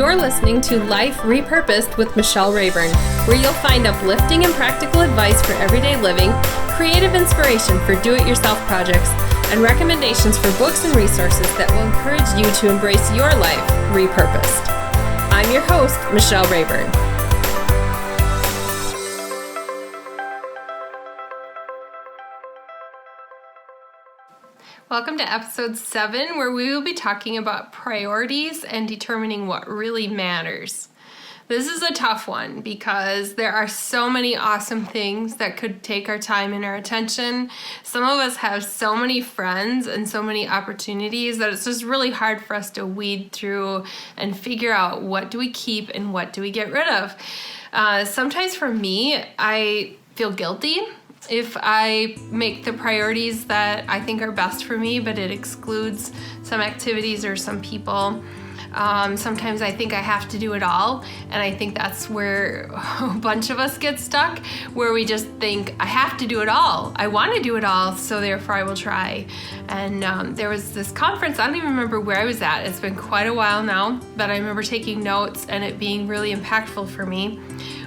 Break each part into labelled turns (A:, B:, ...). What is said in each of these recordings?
A: You're listening to Life Repurposed with Michelle Rayburn, where you'll find uplifting and practical advice for everyday living, creative inspiration for do-it-yourself projects, and recommendations for books and resources that will encourage you to embrace your life repurposed. I'm your host, Michelle Rayburn. Welcome to episode 7, where we will be talking about priorities and determining what really matters. This is a tough one because there are so many awesome things that could take our time and our attention. Some of us have so many friends and so many opportunities that it's just really hard for us to weed through and figure out what do we keep and what do we get rid of. Sometimes for me, I feel guilty if I make the priorities that I think are best for me, but it excludes some activities or some people. Sometimes I think I have to do it all, and I think that's where a bunch of us get stuck, where we just think, I have to do it all. I want to do it all, so therefore I will try. And there was this conference, I don't even remember where I was at. It's been quite a while now, but I remember taking notes and it being really impactful for me,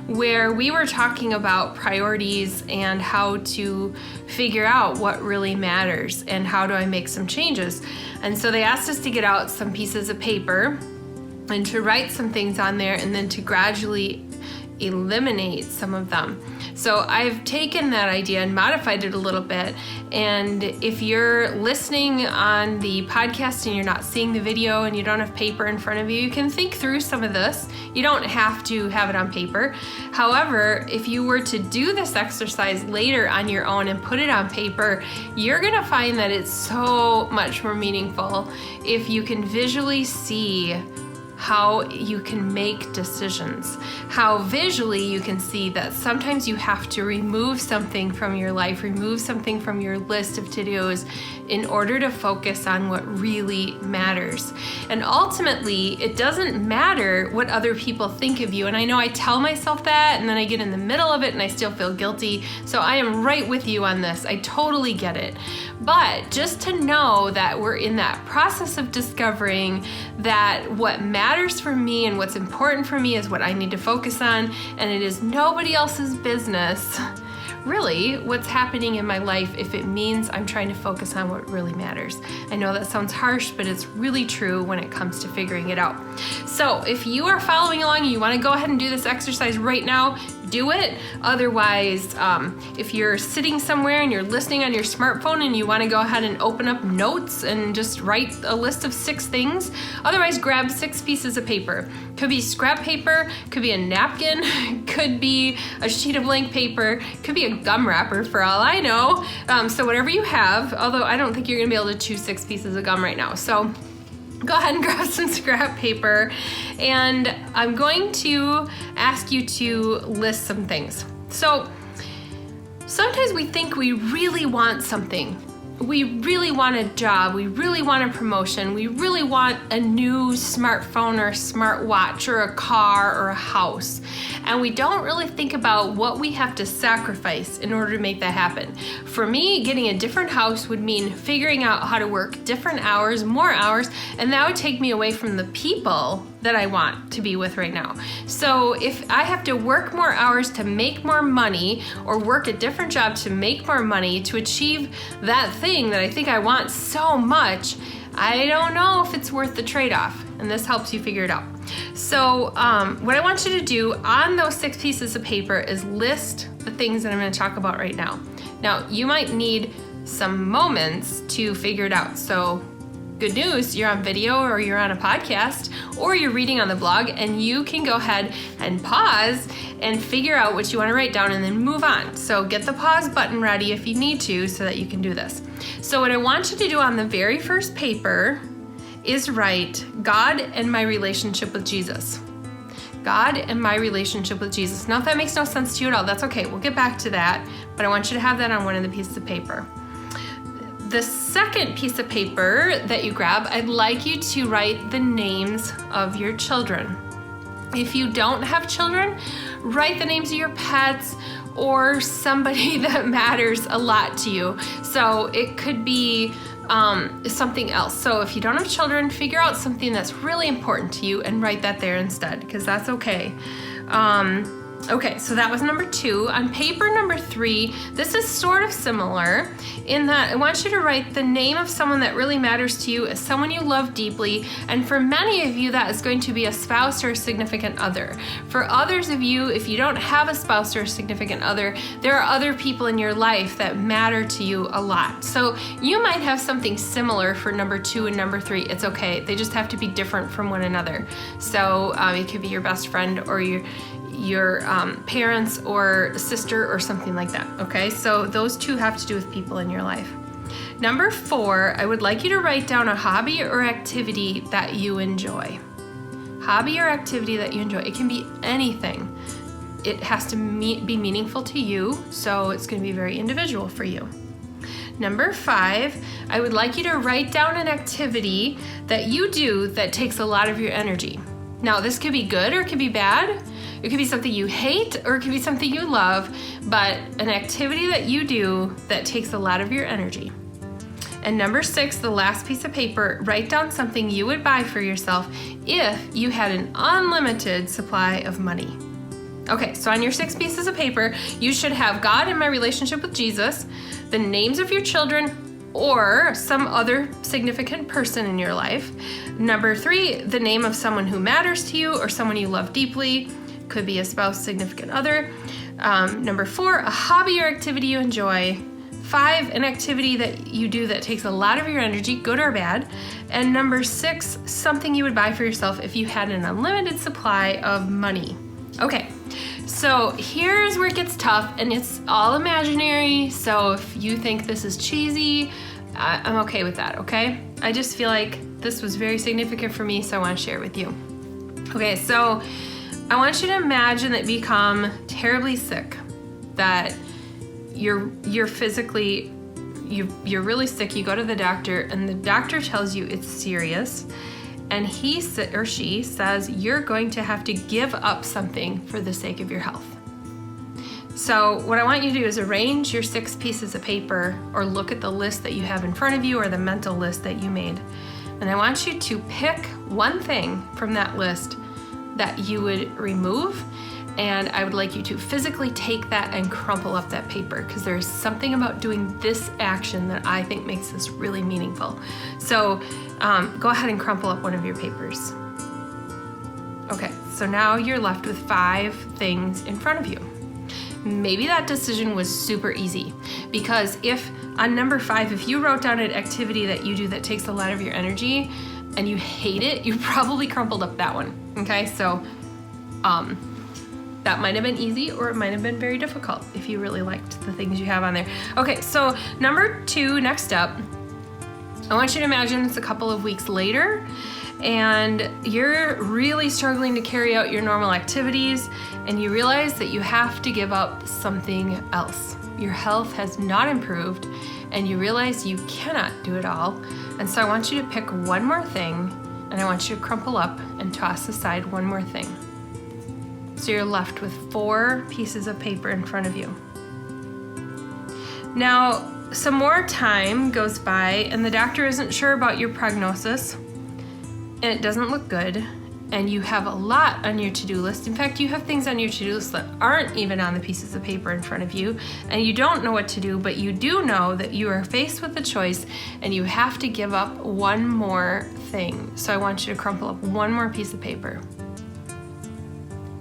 A: where we were talking about priorities and how to figure out what really matters and how do I make some changes. And so they asked us to get out some pieces of paper and to write some things on there and then to gradually eliminate some of them. So I've taken that idea and modified it a little bit. And if you're listening on the podcast and you're not seeing the video and you don't have paper in front of you, you can think through some of this. You don't have to have it on paper. However, if you were to do this exercise later on your own and put it on paper, you're going to find that it's so much more meaningful if you can visually see how you can make decisions, how visually you can see that sometimes you have to remove something from your life, remove something from your list of to-dos in order to focus on what really matters. And ultimately, it doesn't matter what other people think of you. And I know I tell myself that, and then I get in the middle of it and I still feel guilty. So I am right with you on this. I totally get it. But just to know that we're in that process of discovering that what matters for me and what's important for me is what I need to focus on, and it is nobody else's business really what's happening in my life if it means I'm trying to focus on what really matters. I know that sounds harsh, but it's really true when it comes to figuring it out. So if you are following along and you want to go ahead and do this exercise right now, do it. Otherwise, if you're sitting somewhere and you're listening on your smartphone and you want to go ahead and open up notes and just write a list of 6 things, otherwise grab 6 pieces of paper. Could be scrap paper, could be a napkin, could be a sheet of blank paper, could be a gum wrapper for all I know. So whatever you have, although I don't think you're going to be able to choose 6 pieces of gum right now. So go ahead and grab some scrap paper, and I'm going to ask you to list some things. So sometimes we think we really want something. We really want a job, we really want a promotion, we really want a new smartphone or a smartwatch or a car or a house. And we don't really think about what we have to sacrifice in order to make that happen. For me, getting a different house would mean figuring out how to work different hours, more hours, and that would take me away from the people that I want to be with right now. So if I have to work more hours to make more money or work a different job to make more money to achieve that thing that I think I want so much, I don't know if it's worth the trade-off, and this helps you figure it out. So what I want you to do on those 6 pieces of paper is list the things that I'm going to talk about right now. Now, you might need some moments to figure it out. So good news, you're on video or you're on a podcast or you're reading on the blog, and you can go ahead and pause and figure out what you want to write down and then move on. So get the pause button ready if you need to so that you can do this. So what I want you to do on the very first paper is write God and my relationship with Jesus. God and my relationship with Jesus. Now if that makes no sense to you at all, that's okay. We'll get back to that, but I want you to have that on one of the pieces of paper. The second piece of paper that you grab, I'd like you to write the names of your children. If you don't have children, write the names of your pets or somebody that matters a lot to you. So it could be something else. So if you don't have children, figure out something that's really important to you and write that there instead, because that's okay. Okay, so that was number 2. On paper number 3, this is sort of similar in that I want you to write the name of someone that really matters to you as someone you love deeply, and for many of you that is going to be a spouse or a significant other. For others of you, if you don't have a spouse or a significant other, there are other people in your life that matter to you a lot. So you might have something similar for number 2 and number 3. It's okay. They just have to be different from one another. So it could be your best friend or your parents or sister or something like that, okay? So those 2 have to do with people in your life. Number 4, I would like you to write down a hobby or activity that you enjoy. Hobby or activity that you enjoy. It can be anything. It has to be meaningful to you, so it's going to be very individual for you. Number 5, I would like you to write down an activity that you do that takes a lot of your energy. Now, this could be good or it could be bad. It could be something you hate or it could be something you love, but an activity that you do that takes a lot of your energy. And number 6, the last piece of paper, write down something you would buy for yourself if you had an unlimited supply of money. Okay, so on your 6 pieces of paper, you should have God and my relationship with Jesus, the names of your children, or some other significant person in your life. Number 3, the name of someone who matters to you or someone you love deeply. Could be a spouse, significant other. Number 4, a hobby or activity you enjoy. 5, an activity that you do that takes a lot of your energy, good or bad. And number 6, something you would buy for yourself if you had an unlimited supply of money. Okay, so here's where it gets tough, and it's all imaginary, so if you think this is cheesy, I'm okay with that, okay? I just feel like this was very significant for me, so I want to share it with you. Okay, so I want you to imagine that you become terribly sick, that you're physically, you're really sick, you go to the doctor, and the doctor tells you it's serious, and he or she says you're going to have to give up something for the sake of your health. So what I want you to do is arrange your 6 pieces of paper or look at the list that you have in front of you or the mental list that you made. And I want you to pick one thing from that list that you would remove, and I would like you to physically take that and crumple up that paper, because there's something about doing this action that I think makes this really meaningful. So go ahead and crumple up one of your papers. Okay, so now you're left with 5 things in front of you. Maybe that decision was super easy, because if on number 5, if you wrote down an activity that you do that takes a lot of your energy and you hate it, you probably crumpled up that one. Okay, so that might have been easy, or it might have been very difficult if you really liked the things you have on there. Okay, so number 2, next up, I want you to imagine it's a couple of weeks later and you're really struggling to carry out your normal activities, and you realize that you have to give up something else. Your health has not improved and you realize you cannot do it all. And so I want you to pick one more thing, and I want you to crumple up and toss aside one more thing. So you're left with 4 pieces of paper in front of you. Now, some more time goes by and the doctor isn't sure about your prognosis, and it doesn't look good, and you have a lot on your to-do list. In fact, you have things on your to-do list that aren't even on the pieces of paper in front of you, and you don't know what to do, but you do know that you are faced with a choice and you have to give up one more thing. So I want you to crumple up one more piece of paper.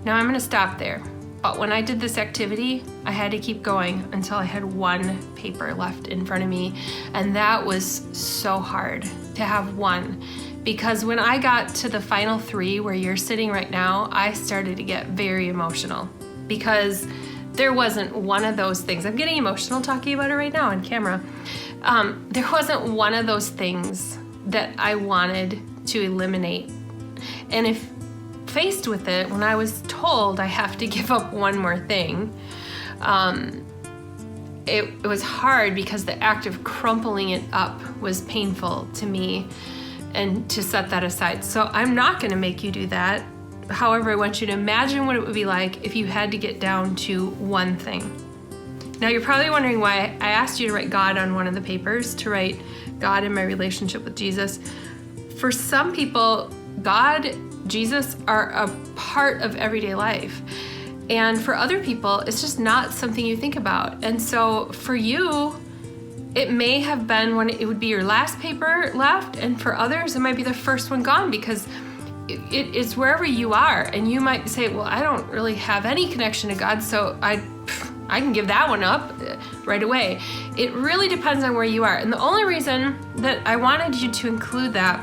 A: Now I'm going to stop there, but when I did this activity, I had to keep going until I had 1 paper left in front of me, and that was so hard to have 1. Because when I got to the final 3 where you're sitting right now, I started to get very emotional, because there wasn't one of those things. I'm getting emotional talking about it right now on camera. There wasn't one of those things that I wanted to eliminate. And if faced with it, when I was told I have to give up one more thing, it was hard, because the act of crumpling it up was painful to me, and to set that aside. So I'm not going to make you do that. However, I want you to imagine what it would be like if you had to get down to one thing. Now you're probably wondering why I asked you to write God on one of the papers, to write God in my relationship with Jesus. For some people, God, Jesus are a part of everyday life. And for other people, it's just not something you think about. And so for you, it may have been when it would be your last paper left, and for others, it might be the first one gone, because it is wherever you are. And you might say, well, I don't really have any connection to God, so I can give that one up right away. It really depends on where you are. And the only reason that I wanted you to include that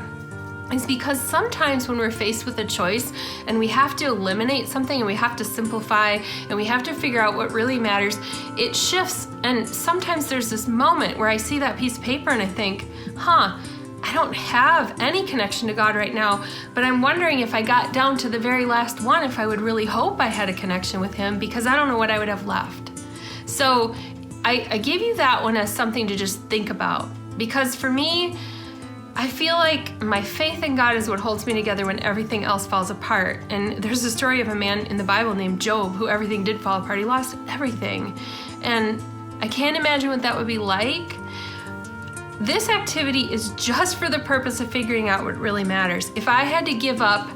A: is because sometimes when we're faced with a choice and we have to eliminate something and we have to simplify and we have to figure out what really matters, it shifts. And sometimes there's this moment where I see that piece of paper and I think, I don't have any connection to God right now, but I'm wondering if I got down to the very last one, if I would really hope I had a connection with Him, because I don't know what I would have left. So I gave you that one as something to just think about, because for me, I feel like my faith in God is what holds me together when everything else falls apart. And there's a story of a man in the Bible named Job, who everything did fall apart. He lost everything. And I can't imagine what that would be like. This activity is just for the purpose of figuring out what really matters. If I had to give up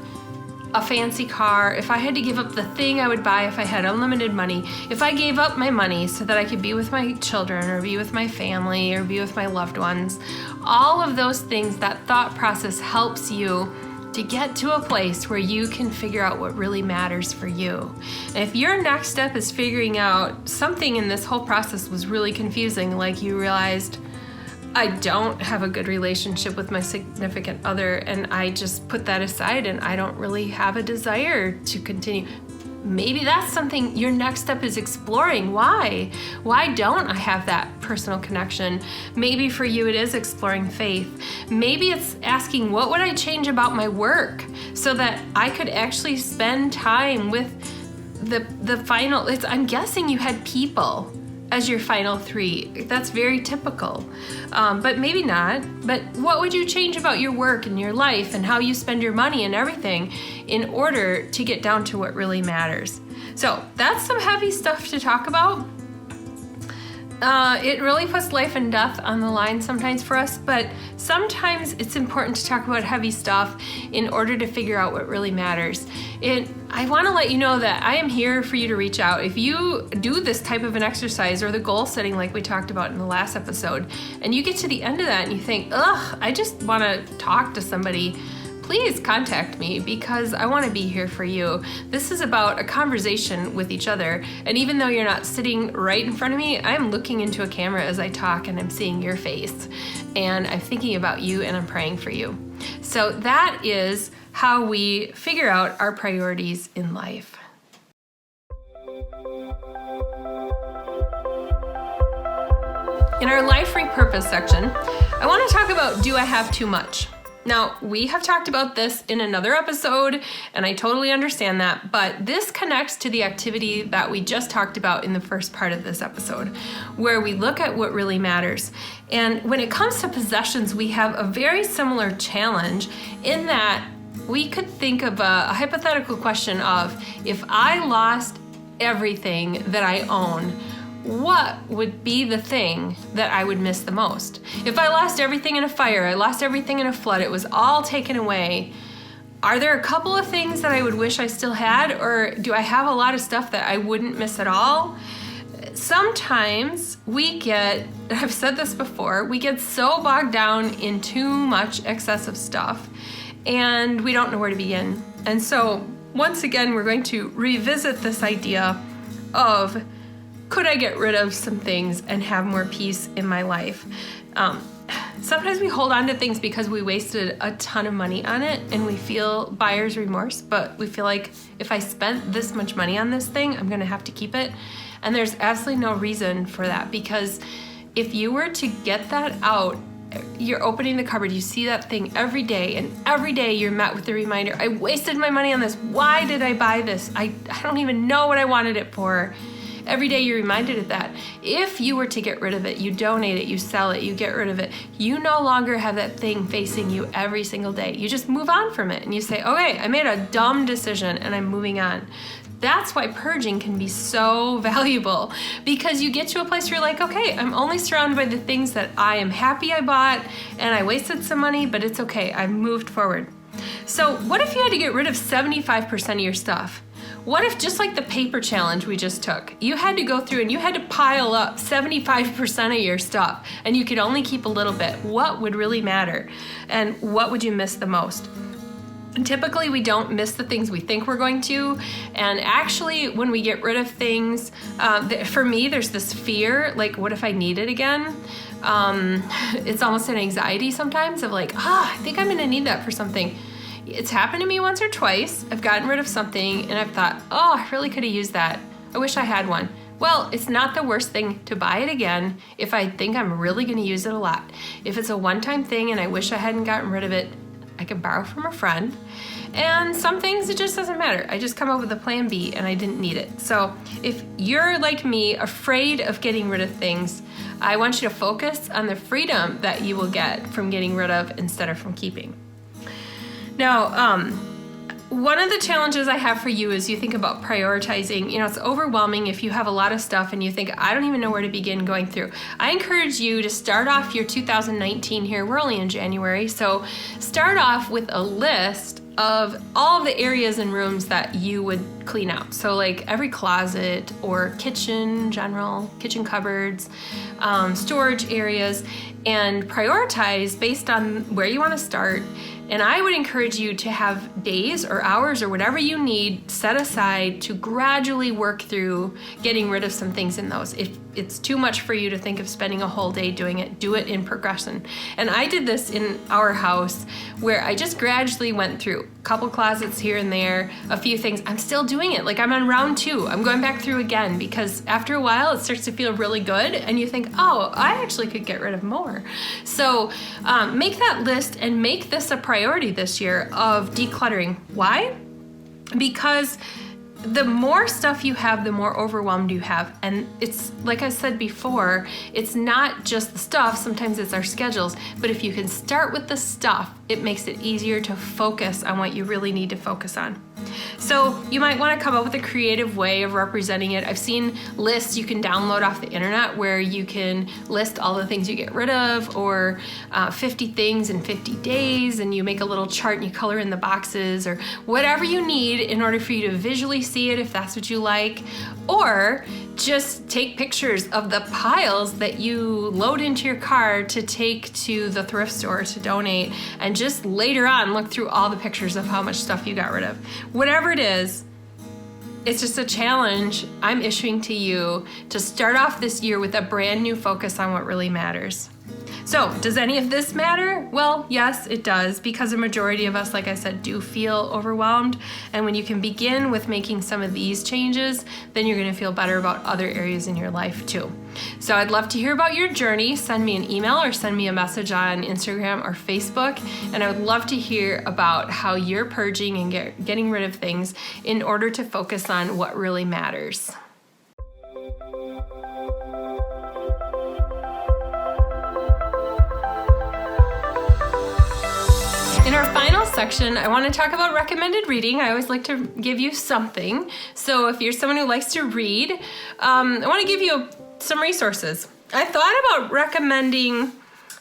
A: a fancy car, if I had to give up the thing I would buy if I had unlimited money, if I gave up my money so that I could be with my children or be with my family or be with my loved ones, all of those things, that thought process helps you to get to a place where you can figure out what really matters for you. And if your next step is figuring out something in this whole process was really confusing, like you realized, I don't have a good relationship with my significant other, and I just put that aside and I don't really have a desire to continue. Maybe that's something your next step is exploring. Why? Why don't I have that personal connection? Maybe for you it is exploring faith. Maybe it's asking, what would I change about my work so that I could actually spend time with the final, I'm guessing you had people as your final three. That's very typical, but maybe not. But what would you change about your work and your life and how you spend your money and everything in order to get down to what really matters? So that's some heavy stuff to talk about. It really puts life and death on the line sometimes for us, but sometimes it's important to talk about heavy stuff in order to figure out what really matters. I want to let you know that I am here for you to reach out. If you do this type of an exercise or the goal setting like we talked about in the last episode, and you get to the end of that and you think, I just want to talk to somebody, please contact me, because I want to be here for you. This is about a conversation with each other. And even though you're not sitting right in front of me, I'm looking into a camera as I talk and I'm seeing your face. And I'm thinking about you and I'm praying for you. So that is how we figure out our priorities in life. In our Life Repurpose section, I want to talk about, do I have too much? Now, we have talked about this in another episode, and I totally understand that, but this connects to the activity that we just talked about in the first part of this episode, where we look at what really matters. And when it comes to possessions, we have a very similar challenge in that we could think of a hypothetical question of, if I lost everything that I own, what would be the thing that I would miss the most? If I lost everything in a fire, I lost everything in a flood, it was all taken away, are there a couple of things that I would wish I still had, or do I have a lot of stuff that I wouldn't miss at all? Sometimes I've said this before, we get so bogged down in too much excessive stuff and we don't know where to begin. And so once again, we're going to revisit this idea of, could I get rid of some things and have more peace in my life? Sometimes we hold on to things because we wasted a ton of money on it and we feel buyer's remorse, but we feel like if I spent this much money on this thing, I'm gonna have to keep it. And there's absolutely no reason for that, because if you were to get that out, you're opening the cupboard, you see that thing every day, and every day you're met with the reminder, I wasted my money on this. Why did I buy this? I don't even know what I wanted it for. Every day you're reminded of that. If you were to get rid of it, you donate it, you sell it, you get rid of it, you no longer have that thing facing you every single day. You just move on from it and you say, okay, I made a dumb decision and I'm moving on. That's why purging can be so valuable, because you get to a place where you're like, okay, I'm only surrounded by the things that I am happy I bought, and I wasted some money, but it's okay, I've moved forward. So what if you had to get rid of 75% of your stuff? What if, just like the paper challenge we just took, you had to go through and you had to pile up 75% of your stuff, and you could only keep a little bit? What would really matter? And what would you miss the most? Typically, we don't miss the things we think we're going to, and actually, when we get rid of things, for me, there's this fear, like, what if I need it again? It's almost an anxiety sometimes of like, I think I'm gonna need that for something. It's happened to me once or twice. I've gotten rid of something, and I've thought, I really could have used that. I wish I had one. Well, it's not the worst thing to buy it again if I think I'm really gonna use it a lot. If it's a one-time thing and I wish I hadn't gotten rid of it, I could borrow from a friend. And some things, it just doesn't matter. I just come up with a plan B and I didn't need it. So if you're like me, afraid of getting rid of things, I want you to focus on the freedom that you will get from getting rid of instead of from keeping. Now, one of the challenges I have for you is you think about prioritizing. It's overwhelming if you have a lot of stuff and you think, I don't even know where to begin going through. I encourage you to start off your 2019 here. We're only in January, so start off with a list of all of the areas and rooms that you would clean out. So like every closet or kitchen, general, kitchen cupboards, storage areas, and prioritize based on where you want to start. And I would encourage you to have days or hours or whatever you need set aside to gradually work through getting rid of some things in those. If it's too much for you to think of spending a whole day doing it, do it in progression. And I did this in our house where I just gradually went through a couple closets here and there, a few things. I'm still doing it. Like I'm on round 2. I'm going back through again because after a while it starts to feel really good and you think, I actually could get rid of more. So make that list and make this a priority this year of decluttering. Why? Because the more stuff you have, the more overwhelmed you have. And it's like I said before, it's not just the stuff, sometimes it's our schedules. But if you can start with the stuff, it makes it easier to focus on what you really need to focus on. So you might want to come up with a creative way of representing it. I've seen lists you can download off the internet where you can list all the things you get rid of, or 50 things in 50 days, and you make a little chart and you color in the boxes, or whatever you need in order for you to visually see it if that's what you like. Or just take pictures of the piles that you load into your car to take to the thrift store to donate, and just later on look through all the pictures of how much stuff you got rid of. Whatever it is, it's just a challenge I'm issuing to you to start off this year with a brand new focus on what really matters. So, does any of this matter? Well, yes, it does, because a majority of us, like I said, do feel overwhelmed. And when you can begin with making some of these changes, then you're going to feel better about other areas in your life too. So I'd love to hear about your journey. Send me an email or send me a message on Instagram or Facebook. And I would love to hear about how you're purging and getting rid of things in order to focus on what really matters. In our final section, I want to talk about recommended reading. I always like to give you something. So if you're someone who likes to read, I want to give you some resources. I thought about recommending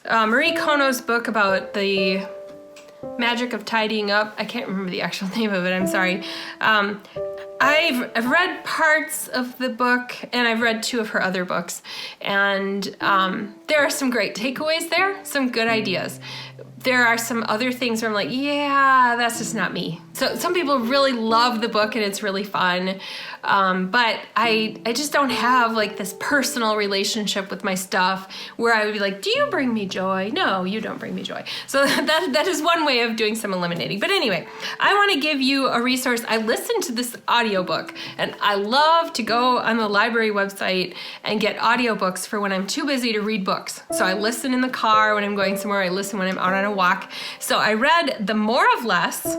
A: Marie Kondo's book about the magic of tidying up. I can't remember the actual name of it, I'm sorry. I've read parts of the book, and I've read 2 of her other books, and there are some great takeaways there, some good ideas. There are some other things where I'm like, yeah, that's just not me. So some people really love the book and it's really fun, but I just don't have like this personal relationship with my stuff where I would be like, do you bring me joy? No, you don't bring me joy. So that is one way of doing some eliminating. But anyway, I want to give you a resource. I listened to this audiobook, and I love to go on the library website and get audiobooks for when I'm too busy to read books. So I listen in the car when I'm going somewhere. I listen when I'm out on a walk. So I read The More of Less,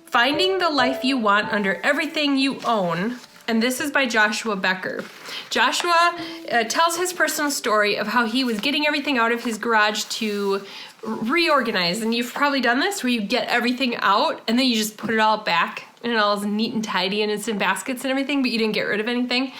A: Finding the Life You Want Under Everything You Own, and this is by Joshua Becker. Joshua tells his personal story of how he was getting everything out of his garage to reorganize. And you've probably done this where you get everything out and then you just put it all back and it all is neat and tidy and it's in baskets and everything, but you didn't get rid of anything.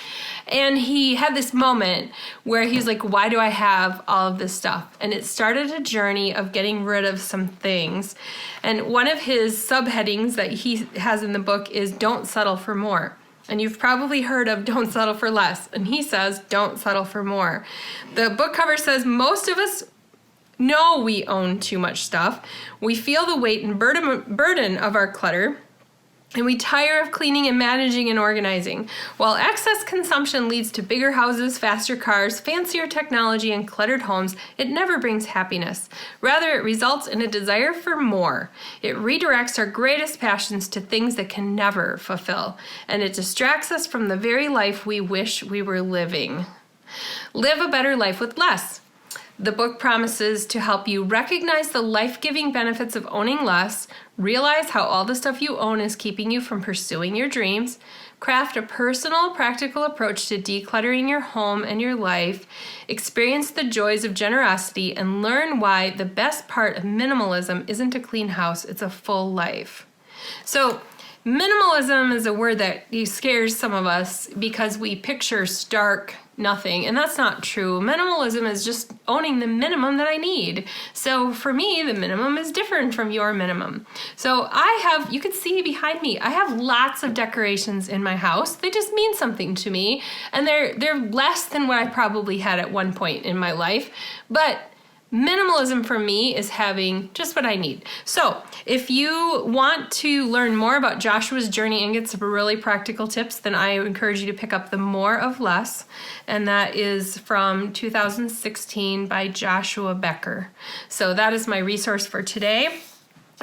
A: And he had this moment where he was like, why do I have all of this stuff? And it started a journey of getting rid of some things. And one of his subheadings that he has in the book is don't settle for more. And you've probably heard of don't settle for less. And he says, don't settle for more. The book cover says most of us know we own too much stuff. We feel the weight and burden of our clutter. And we tire of cleaning and managing and organizing. While excess consumption leads to bigger houses, faster cars, fancier technology, and cluttered homes, it never brings happiness. Rather, it results in a desire for more. It redirects our greatest passions to things that can never fulfill. And it distracts us from the very life we wish we were living. Live a better life with less. The book promises to help you recognize the life-giving benefits of owning less, realize how all the stuff you own is keeping you from pursuing your dreams, craft a personal, practical approach to decluttering your home and your life, experience the joys of generosity, and learn why the best part of minimalism isn't a clean house, it's a full life. So, minimalism is a word that scares some of us because we picture stark nothing, and that's not true. Minimalism is just owning the minimum that I need. So for me, the minimum is different from your minimum. So you can see behind me, I have lots of decorations in my house. They just mean something to me, and they're less than what I probably had at one point in my life, but minimalism for me is having just what I need. So if you want to learn more about Joshua's journey and get some really practical tips, then I encourage you to pick up The More of Less, and that is from 2016 by Joshua Becker. So that is my resource for today.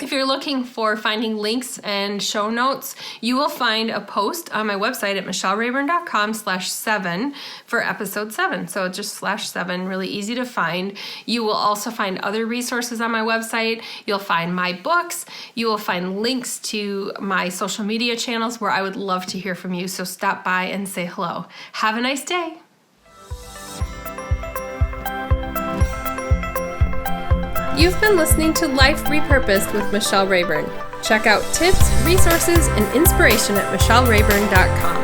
A: If you're looking for finding links and show notes, you will find a post on my website at michellerayburn.com/7 for episode 7. So just /7, really easy to find. You will also find other resources on my website. You'll find my books. You will find links to my social media channels where I would love to hear from you. So stop by and say hello. Have a nice day. You've been listening to Life Repurposed with Michelle Rayburn. Check out tips, resources, and inspiration at michellerayburn.com.